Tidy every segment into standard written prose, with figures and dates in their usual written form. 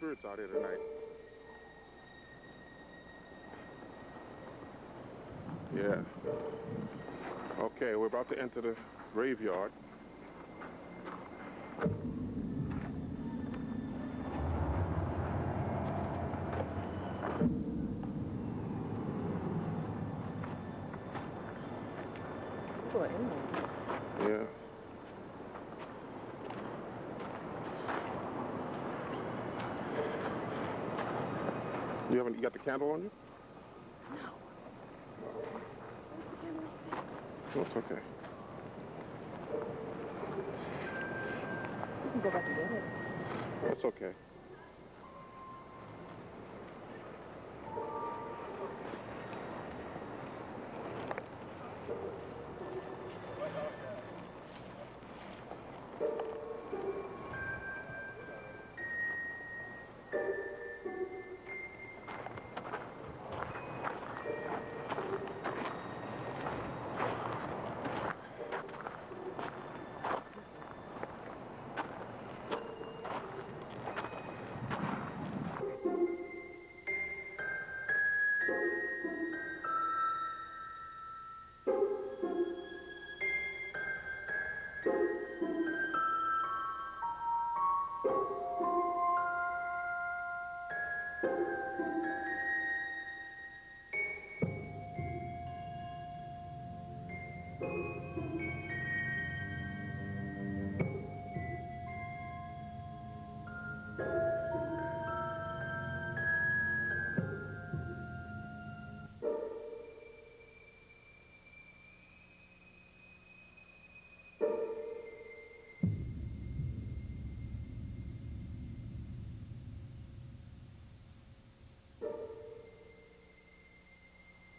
spirits out here tonight. Yeah. Okay, we're about to enter the graveyard. Yeah. You got the candle on you? No. Oh, it's okay. You can go back and get it. That's okay.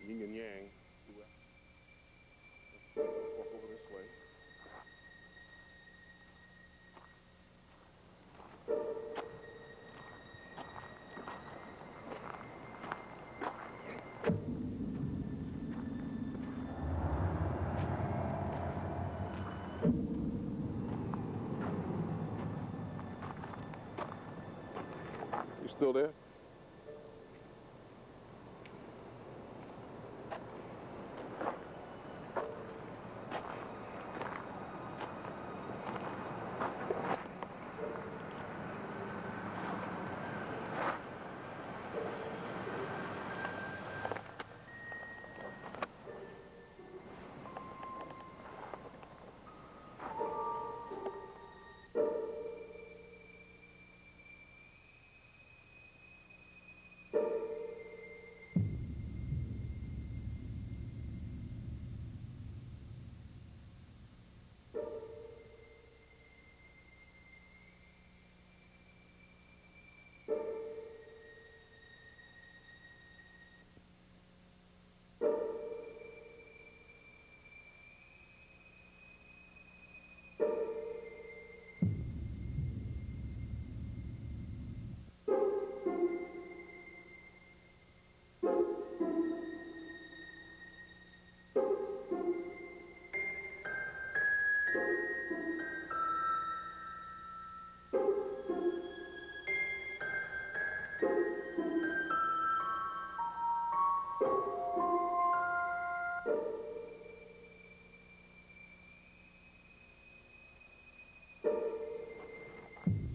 Yin and yang. Walk over this way. You still there?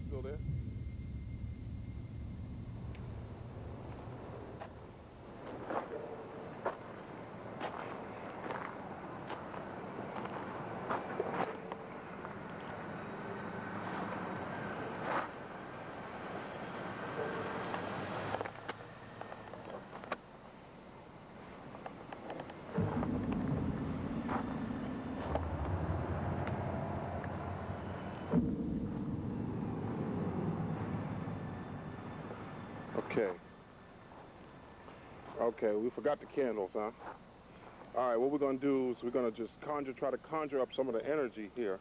Still there? Okay. Okay, we forgot the candles, huh? All right, what we're going to do is we're going to just try to conjure up some of the energy here.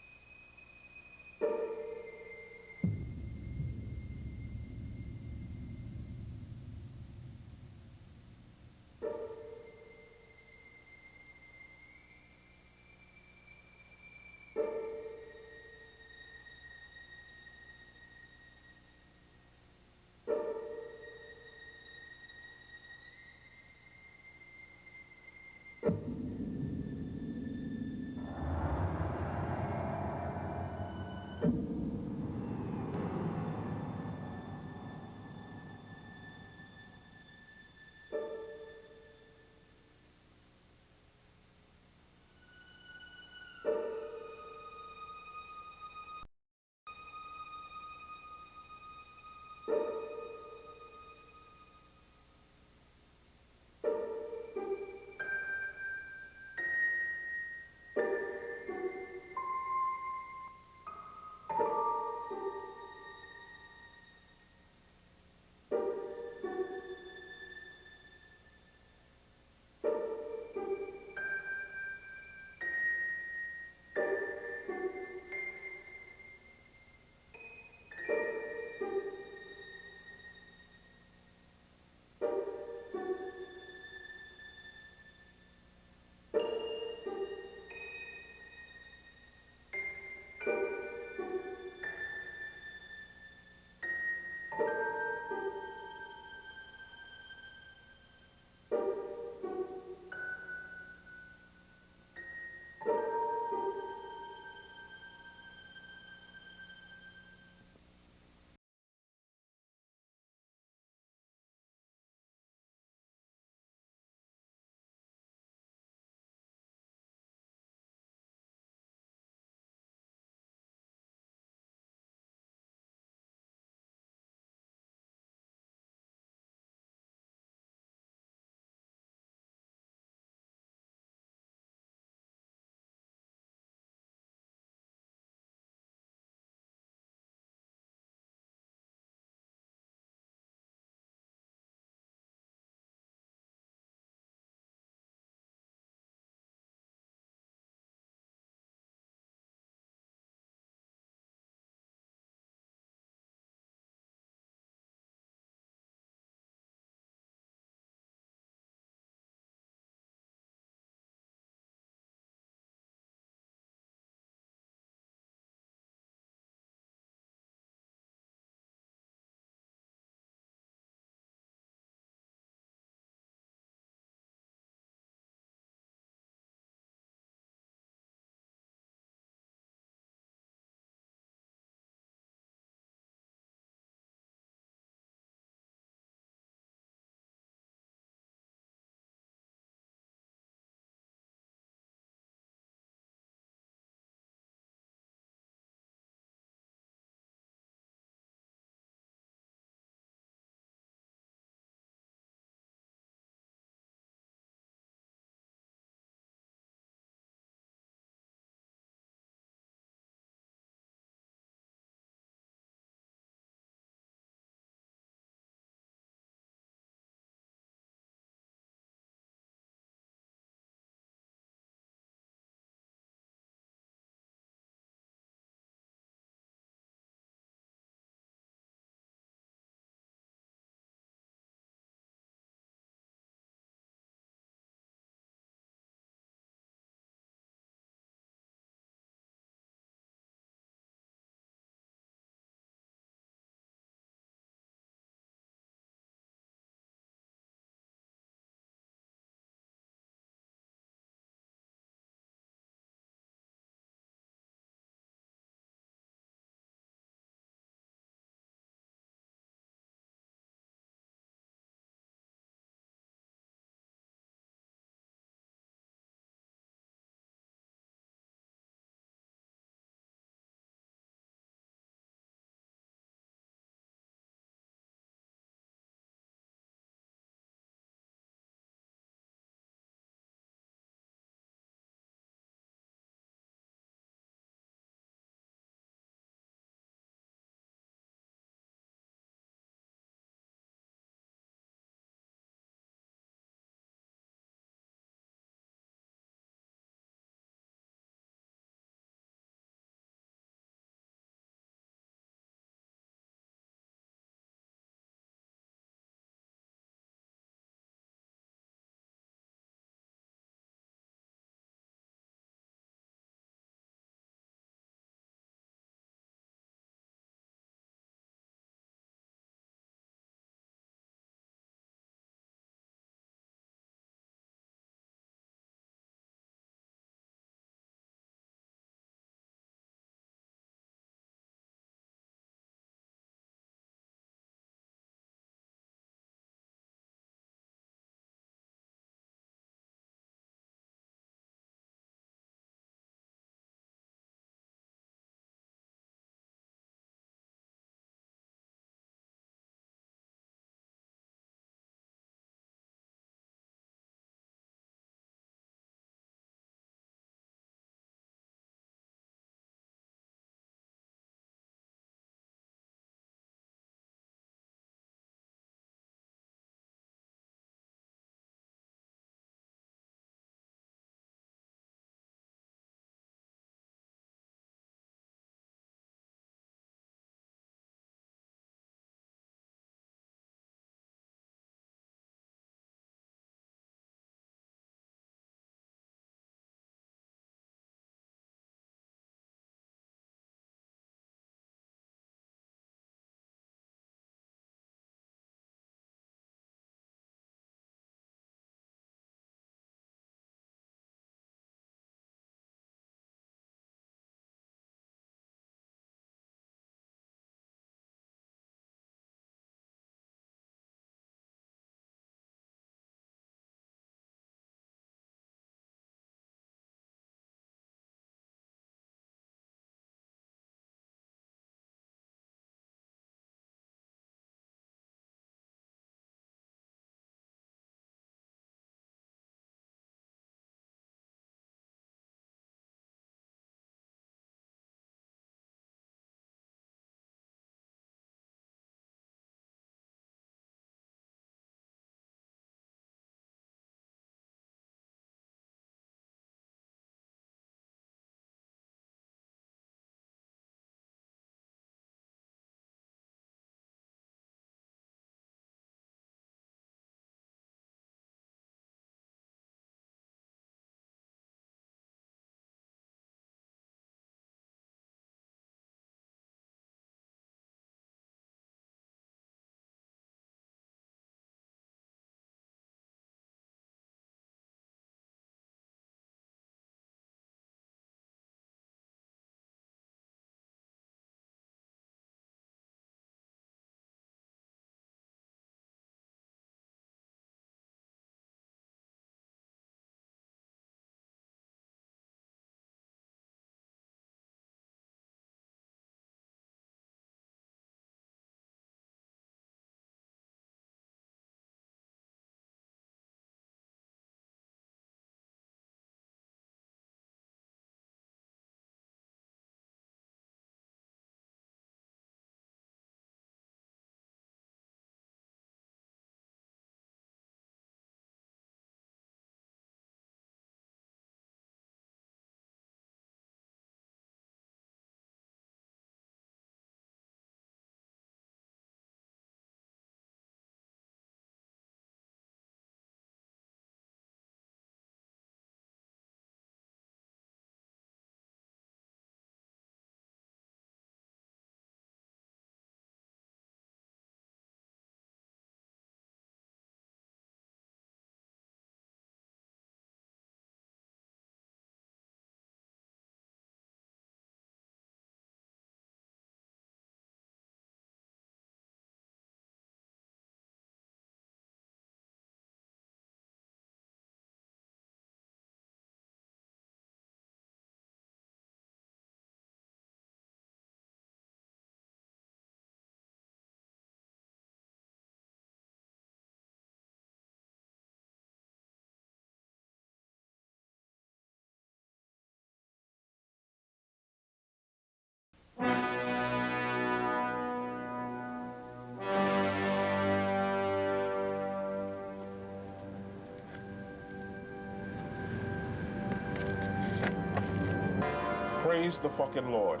Praise the fucking Lord.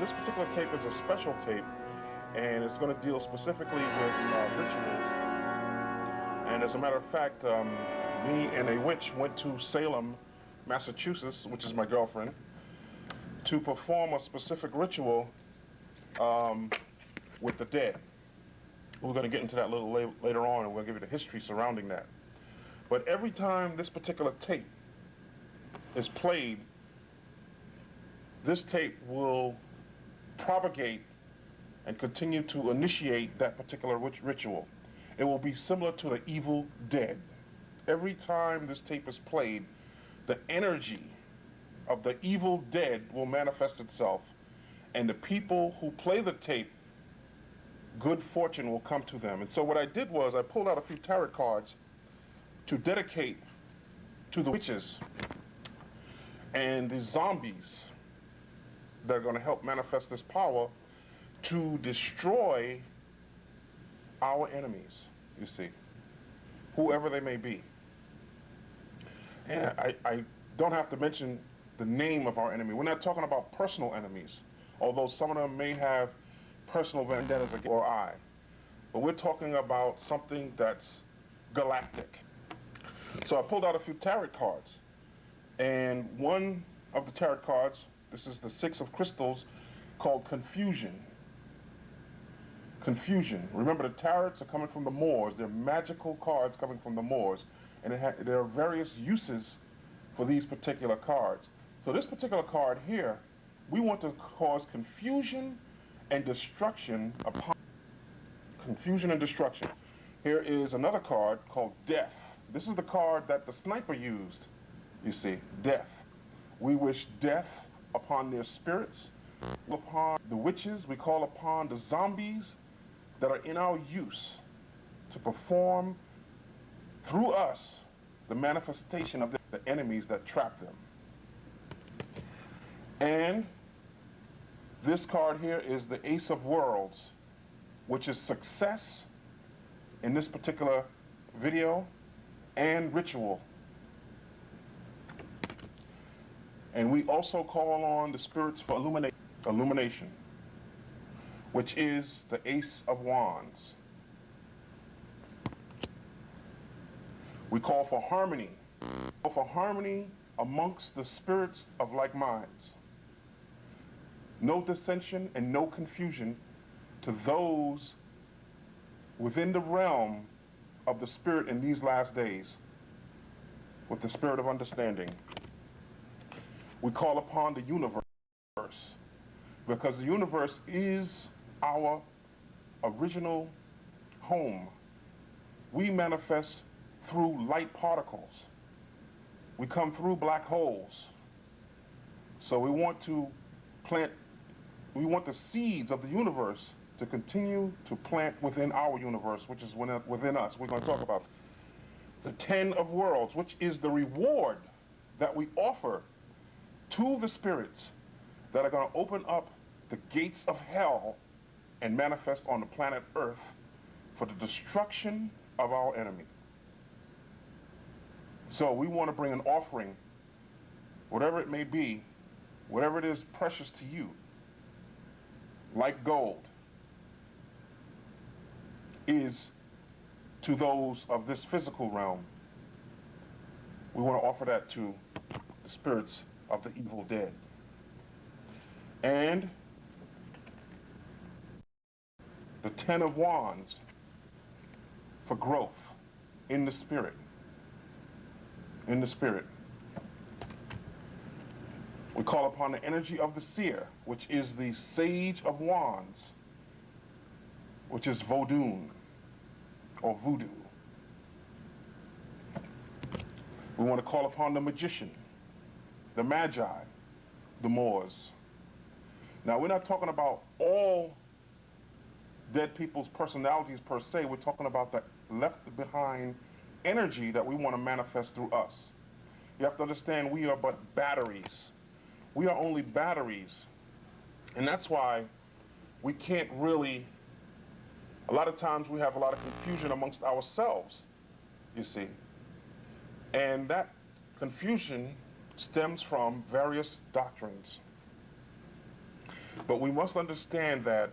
This particular tape is a special tape, and it's going to deal specifically with rituals. And as a matter of fact, me and a witch went to Salem, Massachusetts, which is my girlfriend, to perform a specific ritual with the dead. We're going to get into that a little later on, and we'll give you the history surrounding that. But every time this particular tape is played, this tape will propagate and continue to initiate that particular ritual. It will be similar to the evil dead. Every time this tape is played, the energy of the evil dead will manifest itself, and the people who play the tape, good fortune will come to them. And so what I did was I pulled out a few tarot cards to dedicate to the witches and the zombies that are going to help manifest this power to destroy our enemies, you see, whoever they may be. And I don't have to mention the name of our enemy. We're not talking about personal enemies, although some of them may have personal vendettas against or I. But we're talking about something that's galactic. So I pulled out a few tarot cards, and one of the tarot cards, this is the 6 of crystals, called Confusion. Confusion. Remember, the tarots are coming from the Moors. They're magical cards coming from the Moors, and there are various uses for these particular cards. So this particular card here, we want to cause confusion and destruction upon confusion and destruction. Here is another card called Death. This is the card that the sniper used, you see, Death. We wish death upon their spirits, upon the witches. We call upon the zombies that are in our use to perform through us the manifestation of the enemies that trap them. And this card here is the Ace of Worlds, which is success in this particular video and ritual. And we also call on the spirits for illumination, which is the Ace of Wands. We call for harmony, amongst the spirits of like minds. No dissension and no confusion to those within the realm of the spirit in these last days, with the spirit of understanding. We call upon the universe, because the universe is our original home. We manifest through light particles. We come through black holes. So we want the seeds of the universe to continue to plant within our universe, which is within us. We're going to talk about the 10 of Worlds, which is the reward that we offer to the spirits that are going to open up the gates of hell and manifest on the planet Earth for the destruction of our enemy. So we want to bring an offering, whatever it may be, whatever it is precious to you, like gold, is to those of this physical realm. We want to offer that to the spirits of the evil dead. And the 10 of Wands for growth in the spirit. In the spirit. We call upon the energy of the seer, which is the Sage of Wands, which is Voodoo or Voodoo. We want to call upon the magician, the Magi, the Moors. Now, we're not talking about all dead people's personalities per se. We're talking about the left behind energy that we want to manifest through us. You have to understand, we are but batteries. We are only batteries. And that's why we can't really, a lot of times we have a lot of confusion amongst ourselves, you see. And that confusion stems from various doctrines. But we must understand that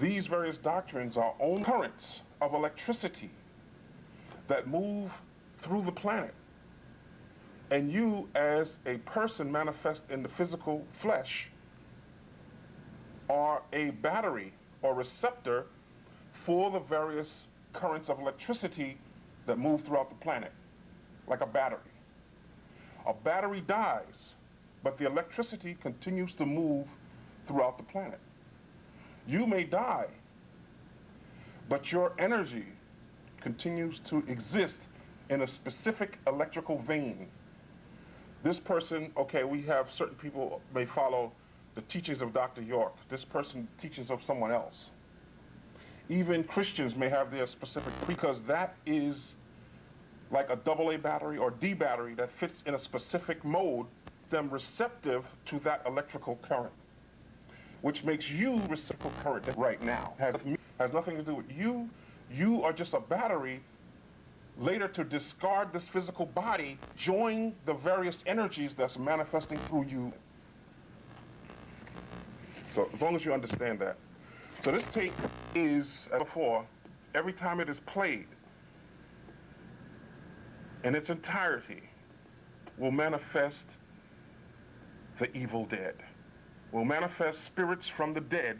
these various doctrines are only currents of electricity that move through the planet. And you, as a person manifest in the physical flesh, are a battery or receptor for the various currents of electricity that move throughout the planet, like a battery. A battery dies, but the electricity continues to move throughout the planet. You may die, but your energy continues to exist in a specific electrical vein. This person, okay, we have certain people may follow the teachings of Dr. York. This person teaches of someone else. Even Christians may have their specific, because that is like a AA battery or D battery that fits in a specific mode, them receptive to that electrical current, which makes you reciprocal current right now. Has nothing to do with you. You are just a battery later to discard this physical body, join the various energies that's manifesting through you. So as long as you understand that. So this tape is, as before, every time it is played, in its entirety, will manifest the evil dead. Will manifest spirits from the dead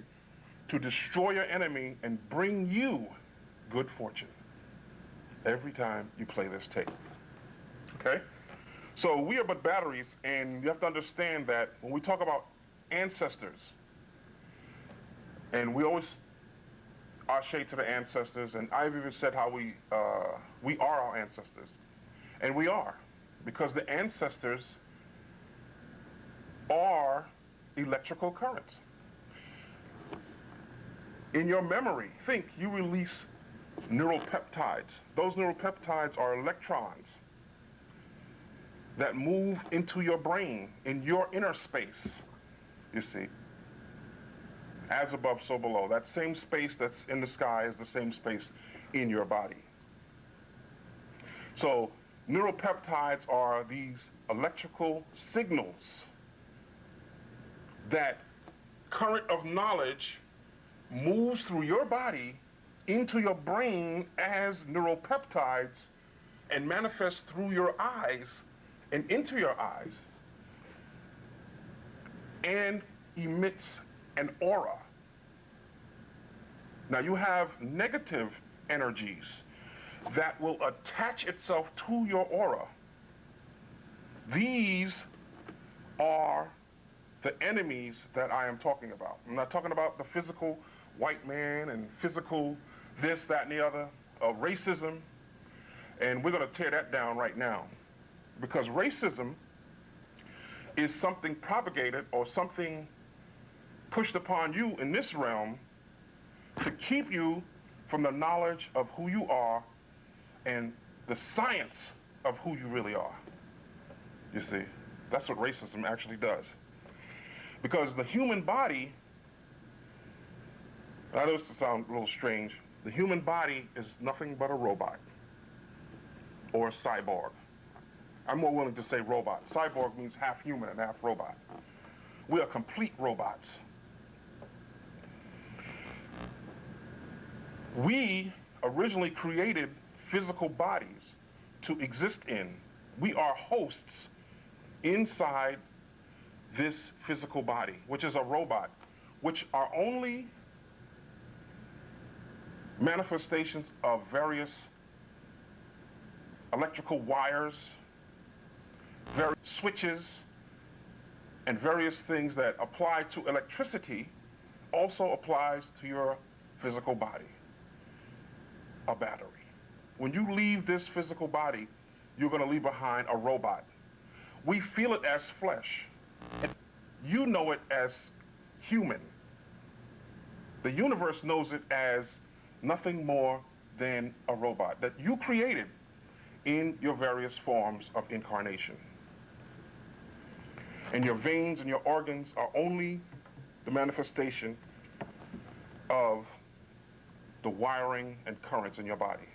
to destroy your enemy and bring you good fortune every time you play this tape. Okay? So we are but batteries, and you have to understand that when we talk about ancestors, and we always are shade to the ancestors, and I've even said how we are our ancestors. And we are, because the ancestors are electrical currents. In your memory, think you release neural peptides. Those neural peptides are electrons that move into your brain, in your inner space, you see. As above, so below. That same space that's in the sky is the same space in your body. So neuropeptides are these electrical signals that current of knowledge moves through your body into your brain as neuropeptides and manifests through your eyes and into your eyes and emits an aura. Now you have negative energies that will attach itself to your aura. These are the enemies that I am talking about. I'm not talking about the physical white man and physical this, that, and the other, racism, and we're going to tear that down right now. Because racism is something propagated or something pushed upon you in this realm to keep you from the knowledge of who you are and the science of who you really are. You see, that's what racism actually does. Because the human body, I know this sounds a little strange, the human body is nothing but a robot or a cyborg. I'm more willing to say robot. Cyborg means half human and half robot. We are complete robots. We originally created physical bodies to exist in. We are hosts inside this physical body, which is a robot, which are only manifestations of various electrical wires, various switches, and various things that apply to electricity also applies to your physical body. A battery. When you leave this physical body, you're going to leave behind a robot. We feel it as flesh. You know it as human. The universe knows it as nothing more than a robot that you created in your various forms of incarnation. And your veins and your organs are only the manifestation of the wiring and currents in your body.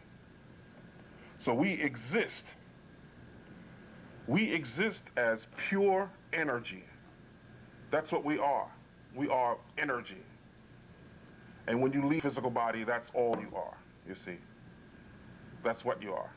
So we exist We exist as pure energy. That's what we are. We are energy. And when you leave physical body, that's all you are, you see. That's what you are.